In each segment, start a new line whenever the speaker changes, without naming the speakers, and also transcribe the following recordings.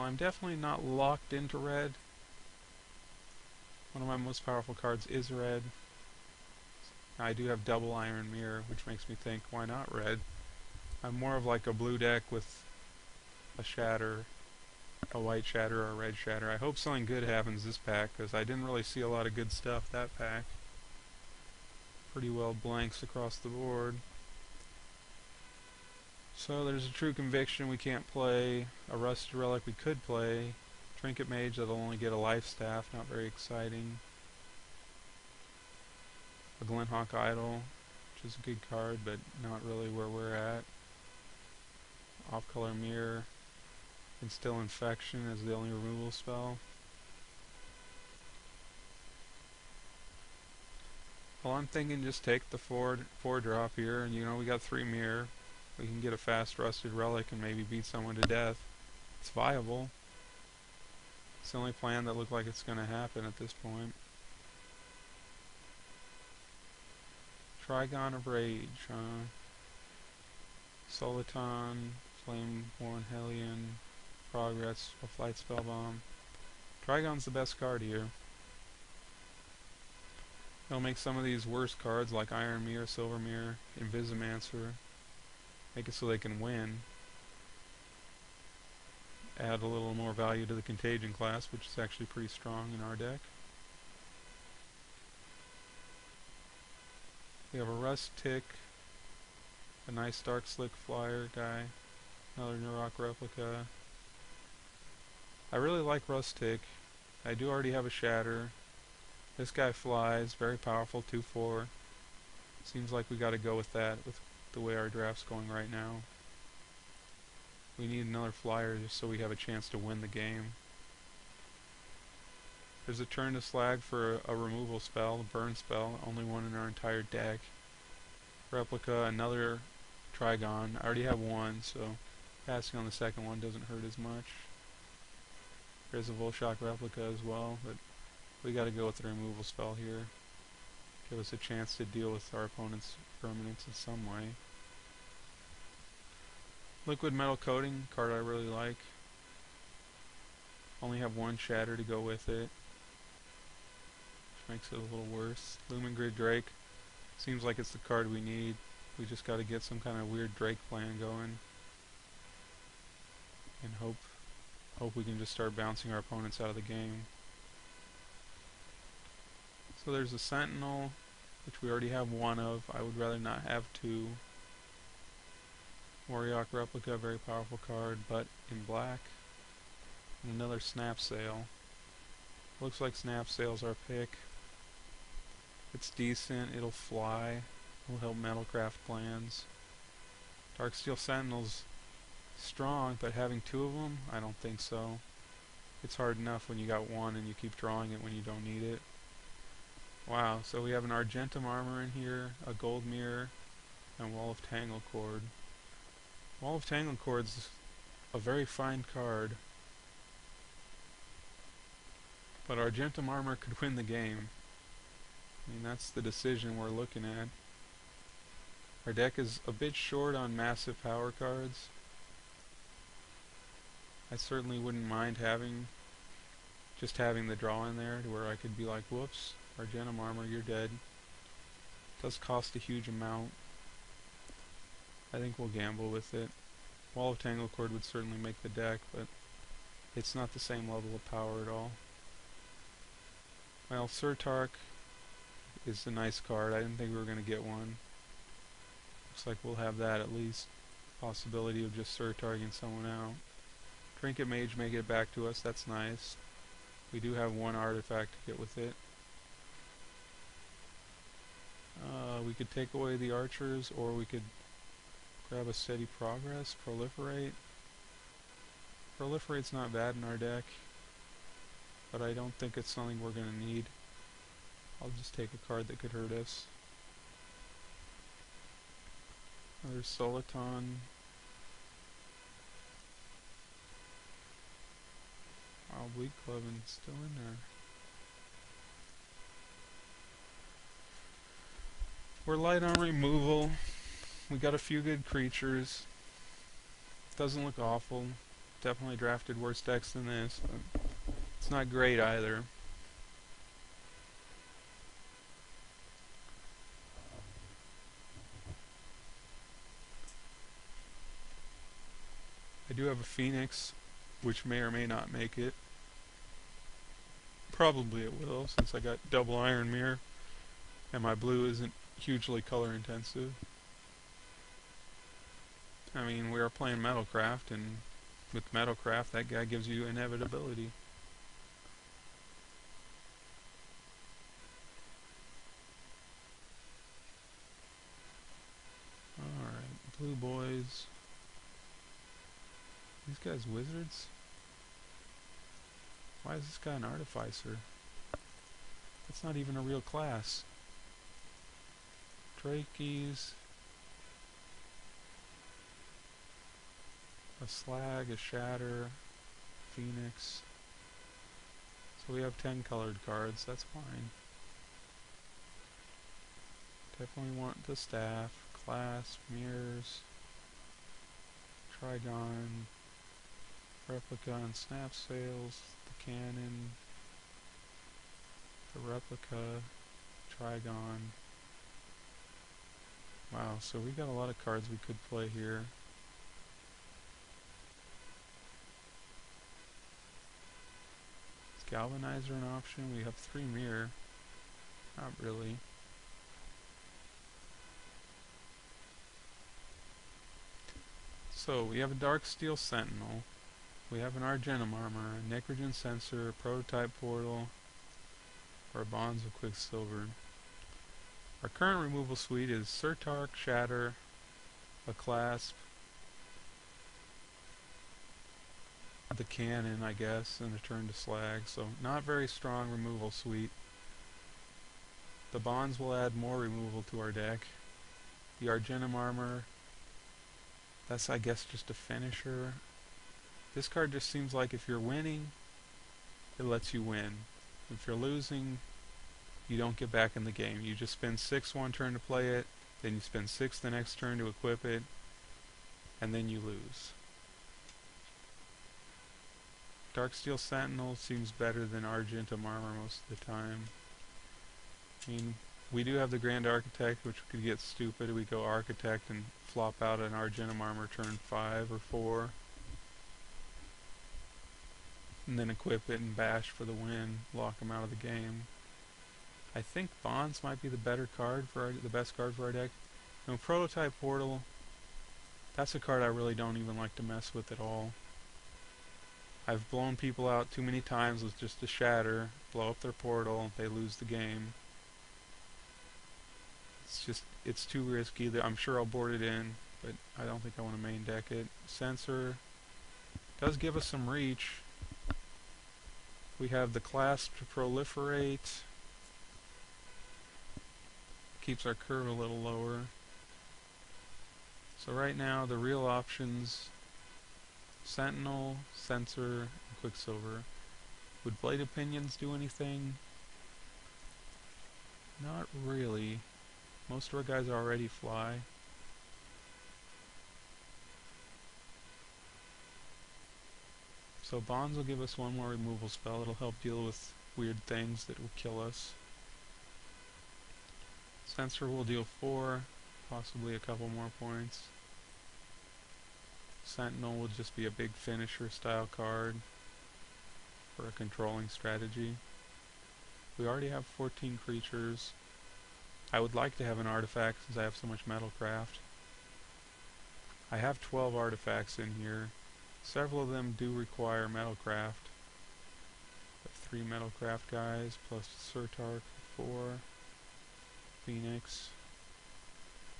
I'm definitely not locked into red. One of my most powerful cards is red. I do have double Iron Mirror, which makes me think, why not red? I'm more of like a blue deck with a shatter, a white shatter or a red shatter. I hope something good happens this pack, because I didn't really see a lot of good stuff that pack. Pretty well blanks across the board. So there's a true conviction we can't play. A rusted relic we could play. Trinket Mage that'll only get a life staff, not very exciting. A Glenhawk Idol, which is a good card, but not really where we're at. Off-color Mirror. Instill Infection as the only removal spell. Well, I'm thinking just take the four drop here, and we got 3 mirror. We can get a fast rusted relic and maybe beat someone to death. It's viable. It's the only plan that looked like it's going to happen at this point. Trigon of Rage, Soliton, Flameborn Hellion, Progress, a Flight Spellbomb. Trigon's the best card here. It'll make some of these worse cards like Iron Mirror, Silver Mirror, Invisimancer, make it so they can win. Add a little more value to the Contagion class, which is actually pretty strong in our deck. We have a Rust Tick, a nice Dark Slick Flyer guy, another Nurok Replica. I really like Rust Tick. I do already have a Shatter. This guy flies, very powerful, 2/4. Seems like we gotta go with that, with the way our draft's going right now. We need another flyer just so we have a chance to win the game. There's a turn to slag for a removal spell, a burn spell, only one in our entire deck. Replica, another Trigon. I already have one, so passing on the second one doesn't hurt as much. There's a Volshock Replica as well, but we gotta go with the removal spell here. Give us a chance to deal with our opponent's permanents in some way. Liquid Metal Coating, card I really like. Only have one Shatter to go with it, which makes it a little worse. Lumen Grid Drake, seems like it's the card we need. We just gotta get some kind of weird Drake plan going. And hope we can just start bouncing our opponents out of the game. So there's a Sentinel, which we already have one of. I would rather not have 2. Warriok Replica, very powerful card, but in black. And another Snap Sail. Looks like Snap Sail's our pick. It's decent, it'll fly, it'll help Metalcraft plans. Darksteel Sentinel's strong, but having 2 of them, I don't think so. It's hard enough when you got one and you keep drawing it when you don't need it. Wow, so we have an Argentum Armor in here, a Gold Mirror, and Wall of Tanglecord. Wall of Tanglecord's a very fine card, but Argentum Armor could win the game. I mean, that's the decision we're looking at. Our deck is a bit short on massive power cards. I certainly wouldn't mind having the draw in there to where I could be like, whoops, Argentum Armor, you're dead. It does cost a huge amount. I think we'll gamble with it. Wall of Tanglecord would certainly make the deck, but it's not the same level of power at all. Well, Surtark is a nice card. I didn't think we were going to get one. Looks like we'll have that at least. Possibility of just Surtarking someone out. Trinket Mage may get back to us. That's nice. We do have one artifact to get with it. We could take away the archers, or we could grab a Steady Progress, Proliferate. Proliferate's not bad in our deck, but I don't think it's something we're going to need. I'll just take a card that could hurt us. Another Soliton. Wow, Bleak Clubbing still in there. We're light on removal. We got a few good creatures. Doesn't look awful. definitely drafted worse decks than this, but it's not great either. I do have a Phoenix, which may or may not make it. Probably it will, since I got double Iron Mirror, and my blue isn't hugely color intensive. I mean, we are playing Metalcraft, and with Metalcraft, that guy gives you inevitability. Alright, blue boys. These guys wizards? Why is this guy an artificer? That's not even a real class. Drakeys. A slag, a shatter, phoenix. So we have 10 colored cards, that's fine. Definitely want the staff, clasp, mirrors, trigon, replica and snap sails, the cannon, the replica, trigon. Wow, so we got a lot of cards we could play here. Is Galvanizer an option? We have 3 mirror. Not really. So we have a Dark Steel Sentinel. We have an Argentum Armor, a Necrogen Sensor, a Prototype Portal, or Bonds of Quicksilver. Our current removal suite is Surtark, Shatter, a Clasp, the Cannon, I guess, and a Turn to Slag, so not very strong removal suite. The Bonds will add more removal to our deck. The Argentum Armor, that's I guess just a finisher. This card just seems like if you're winning, it lets you win. If you're losing, you don't get back in the game. You just spend 6 one turn to play it, then you spend 6 the next turn to equip it, and then you lose. Darksteel Sentinel seems better than Argentum Armor most of the time. I mean, we do have the Grand Architect, which could get stupid. We go Architect and flop out an Argentum Armor turn 5 or 4. And then equip it and bash for the win, lock them out of the game. I think Bonds might be the better card for the best card for our deck. You know, Prototype Portal, that's a card I really don't even like to mess with at all. I've blown people out too many times with just a shatter, blow up their portal, they lose the game. It's too risky. I'm sure I'll board it in, but I don't think I want to main deck it. Sensor does give us some reach. We have the Clasp to proliferate. Keeps our curve a little lower. So right now the real options: Sentinel, Sensor, and Quicksilver. Would Blade of Pinions do anything? Not really. Most of our guys already fly. So Bonds will give us one more removal spell. It'll help deal with weird things that will kill us. Sensor will deal 4, possibly a couple more points. Sentinel will just be a big finisher style card for a controlling strategy. We already have 14 creatures. I would like to have an artifact since I have so much Metalcraft. I have 12 artifacts in here. Several of them do require Metalcraft. 3 Metalcraft guys plus Surtark 4. Phoenix.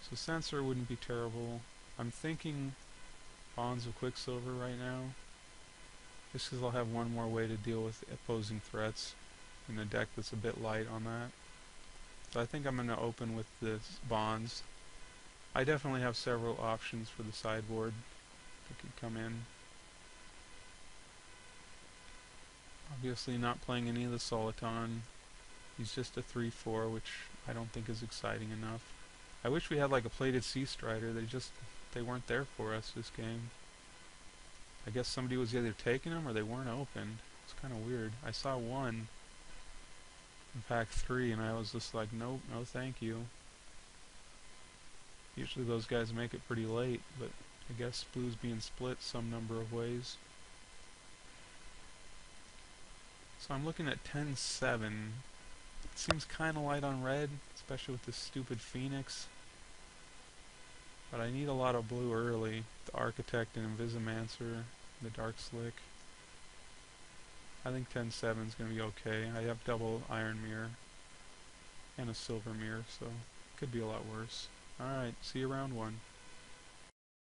So Sensor wouldn't be terrible. I'm thinking Bonds of Quicksilver right now, just because I'll have one more way to deal with opposing threats in a deck that's a bit light on that. So I think I'm going to open with this Bonds. I definitely have several options for the sideboard that could come in. Obviously not playing any of the Soliton. He's just a 3/4, which I don't think is exciting enough. I wish we had like a plated Sea Strider. They weren't there for us this game. I guess somebody was either taking them or they weren't opened. It's kind of weird. I saw one in pack 3 and I was just like, nope, no thank you. Usually those guys make it pretty late, but I guess blue's being split some number of ways. So I'm looking at 10-7. It seems kind of light on red, especially with this stupid Phoenix. But I need a lot of blue early. The Architect and Invisimancer, the Dark Slick. I think 10-7 is going to be okay. I have double Iron Mirror and a Silver Mirror, so it could be a lot worse. Alright, see you round 1.